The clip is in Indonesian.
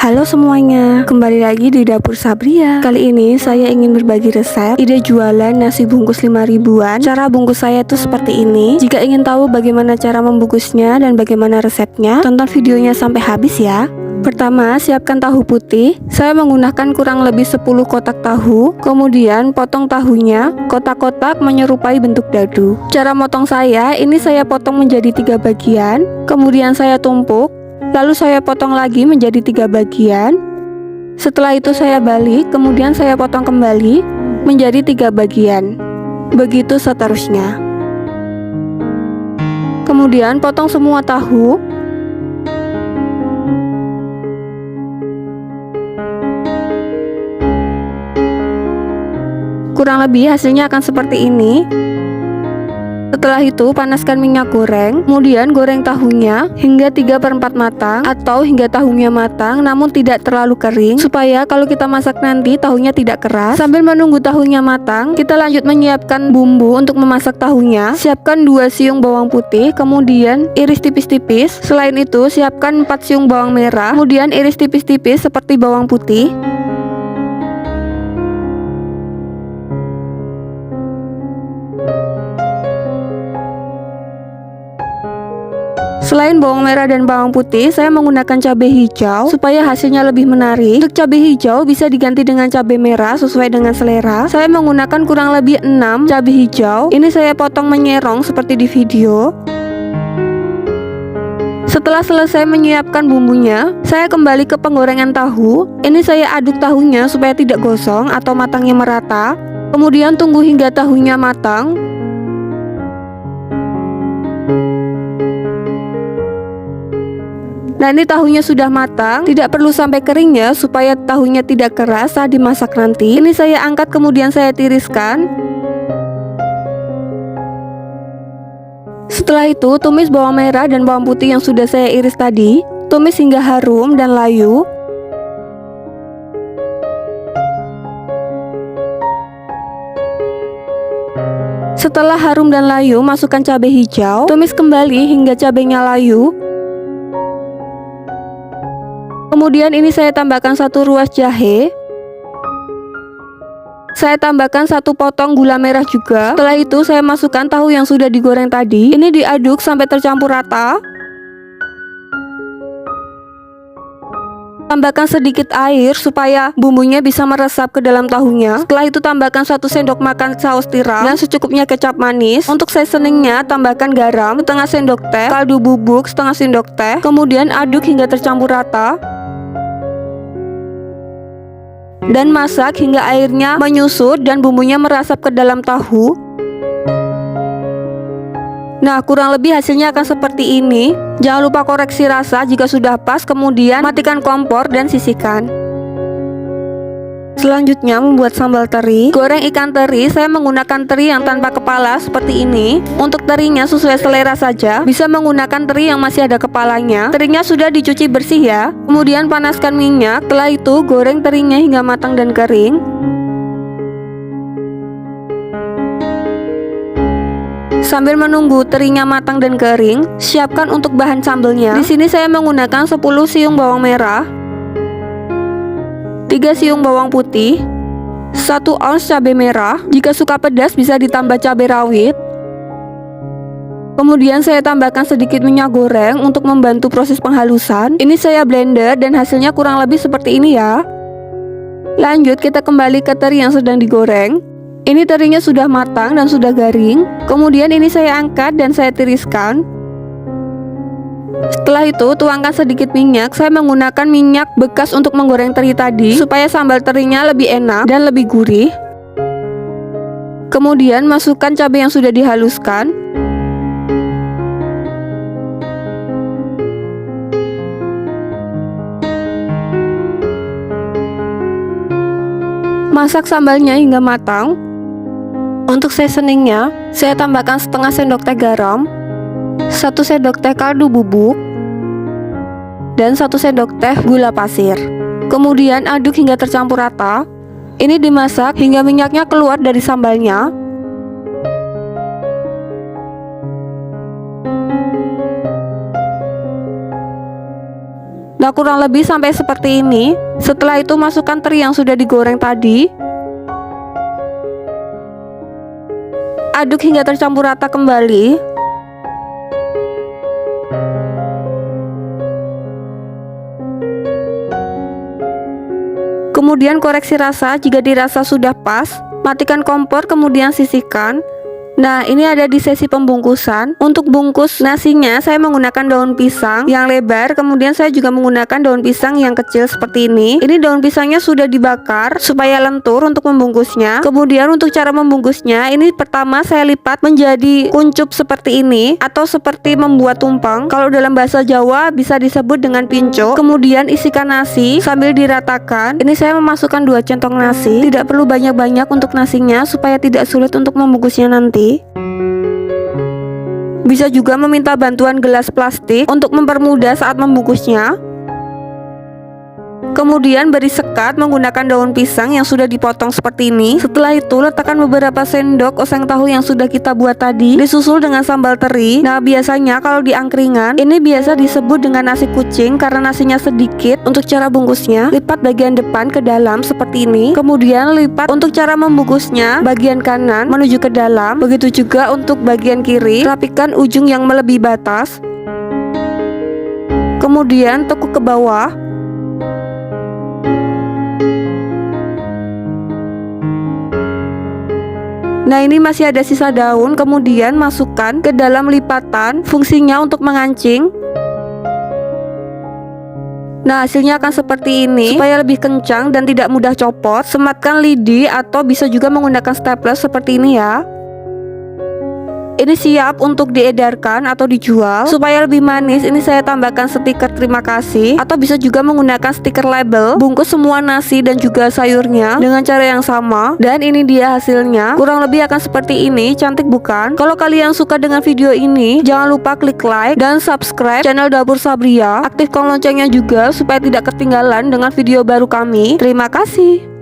Halo semuanya, kembali lagi di Dapur Sabria. Kali ini saya ingin berbagi resep ide jualan nasi bungkus 5 ribuan. Cara bungkus saya tuh seperti ini. Jika ingin tahu bagaimana cara membungkusnya dan bagaimana resepnya, tonton videonya sampai habis ya. Pertama, siapkan tahu putih. Saya menggunakan kurang lebih 10 kotak tahu. Kemudian potong tahunya kotak-kotak menyerupai bentuk dadu. Cara motong saya, ini saya potong menjadi 3 bagian. Kemudian saya tumpuk. Lalu saya potong lagi menjadi 3 bagian. Setelah itu saya balik, kemudian saya potong kembali menjadi 3 bagian. Begitu seterusnya. Kemudian potong semua tahu. Kurang lebih hasilnya akan seperti ini. Setelah itu panaskan minyak goreng, kemudian goreng tahunya hingga 3/4 matang atau hingga tahunya matang namun tidak terlalu kering, supaya kalau kita masak nanti tahunya tidak keras. Sambil menunggu tahunya matang, kita lanjut menyiapkan bumbu untuk memasak tahunya. Siapkan 2 siung bawang putih, kemudian iris tipis-tipis. Selain itu siapkan 4 siung bawang merah, kemudian iris tipis-tipis seperti bawang putih. Selain bawang merah dan bawang putih, saya menggunakan cabai hijau supaya hasilnya lebih menarik. Untuk cabai hijau bisa diganti dengan cabai merah sesuai dengan selera. Saya menggunakan kurang lebih 6 cabai hijau. Ini saya potong menyerong seperti di video. Setelah selesai menyiapkan bumbunya, saya kembali ke penggorengan tahu. Ini saya aduk tahunya supaya tidak gosong atau matangnya merata. Kemudian tunggu hingga tahunya matang. Nah, ini tahunya sudah matang, tidak perlu sampai kering ya, supaya tahunya tidak keras saat dimasak nanti. Ini saya angkat kemudian saya tiriskan. Setelah itu tumis bawang merah dan bawang putih yang sudah saya iris tadi. Tumis hingga harum dan layu. Setelah harum dan layu, masukkan cabai hijau. Tumis kembali hingga cabainya layu. Kemudian ini saya tambahkan 1 ruas jahe. Saya tambahkan 1 potong gula merah juga. Setelah itu saya masukkan tahu yang sudah digoreng tadi. Ini diaduk sampai tercampur rata. Tambahkan sedikit air supaya bumbunya bisa meresap ke dalam tahunya. Setelah itu tambahkan 1 sendok makan saus tiram dan secukupnya kecap manis. Untuk seasoningnya tambahkan garam setengah sendok teh, kaldu bubuk setengah sendok teh. Kemudian aduk hingga tercampur rata. Dan masak hingga airnya menyusut dan bumbunya merasap ke dalam tahu. Nah, kurang lebih hasilnya akan seperti ini. Jangan lupa koreksi rasa jika sudah pas, kemudian matikan kompor dan sisihkan. Selanjutnya membuat sambal teri. Goreng ikan teri, saya menggunakan teri yang tanpa kepala seperti ini. Untuk terinya sesuai selera saja, bisa menggunakan teri yang masih ada kepalanya. Terinya sudah dicuci bersih ya. Kemudian panaskan minyak, setelah itu goreng terinya hingga matang dan kering. Sambil menunggu terinya matang dan kering, siapkan untuk bahan sambalnya. Di sini saya menggunakan 10 siung bawang merah, 3 siung bawang putih, 1 ons cabai merah. Jika suka pedas bisa ditambah cabai rawit. Kemudian saya tambahkan sedikit minyak goreng untuk membantu proses penghalusan. Ini saya blender dan hasilnya kurang lebih seperti ini ya. Lanjut kita kembali ke teri yang sedang digoreng. Ini terinya sudah matang dan sudah garing. Kemudian ini saya angkat dan saya tiriskan. Setelah itu tuangkan sedikit minyak. Saya menggunakan minyak bekas untuk menggoreng teri tadi supaya sambal terinya lebih enak dan lebih gurih. Kemudian masukkan cabai yang sudah dihaluskan. Masak sambalnya hingga matang. Untuk seasoningnya, saya tambahkan setengah sendok teh garam, 1 sendok teh kaldu bubuk, dan 1 sendok teh gula pasir. Kemudian aduk hingga tercampur rata. Ini dimasak hingga minyaknya keluar dari sambalnya. Nah, kurang lebih sampai seperti ini. Setelah itu masukkan teri yang sudah digoreng tadi. Aduk hingga tercampur rata kembali. Kemudian koreksi rasa, jika dirasa sudah pas, matikan kompor kemudian sisihkan. Nah, ini ada di sesi pembungkusan. Untuk bungkus nasinya saya menggunakan daun pisang yang lebar, kemudian saya juga menggunakan daun pisang yang kecil seperti ini. Ini daun pisangnya sudah dibakar supaya lentur untuk membungkusnya. Kemudian untuk cara membungkusnya, ini pertama saya lipat menjadi kuncup seperti ini atau seperti membuat tumpeng. Kalau dalam bahasa Jawa bisa disebut dengan pinco. Kemudian isikan nasi sambil diratakan. Ini saya memasukkan 2 centong nasi. Tidak perlu banyak-banyak untuk nasinya supaya tidak sulit untuk membungkusnya nanti. Bisa juga meminta bantuan gelas plastik untuk mempermudah saat membungkusnya. Kemudian beri sekat menggunakan daun pisang yang sudah dipotong seperti ini. Setelah itu letakkan beberapa sendok oseng tahu yang sudah kita buat tadi, disusul dengan sambal teri. Nah, biasanya kalau di angkringan ini biasa disebut dengan nasi kucing karena nasinya sedikit. Untuk cara bungkusnya, lipat bagian depan ke dalam seperti ini. Kemudian lipat untuk cara membungkusnya bagian kanan menuju ke dalam. Begitu juga untuk bagian kiri, rapikan ujung yang melebihi batas. Kemudian tekuk ke bawah. Nah, ini masih ada sisa daun, kemudian masukkan ke dalam lipatan, fungsinya untuk mengancing. Nah, hasilnya akan seperti ini. Supaya lebih kencang dan tidak mudah copot, sematkan lidi atau bisa juga menggunakan staples seperti ini ya. Ini siap untuk diedarkan atau dijual. Supaya lebih manis, ini saya tambahkan stiker terima kasih atau bisa juga menggunakan stiker label. Bungkus semua nasi dan juga sayurnya dengan cara yang sama. Dan ini dia hasilnya. Kurang lebih akan seperti ini. Cantik bukan? Kalau kalian suka dengan video ini, jangan lupa klik like dan subscribe channel Dapur Sabria. Aktifkan loncengnya juga supaya tidak ketinggalan dengan video baru kami. Terima kasih.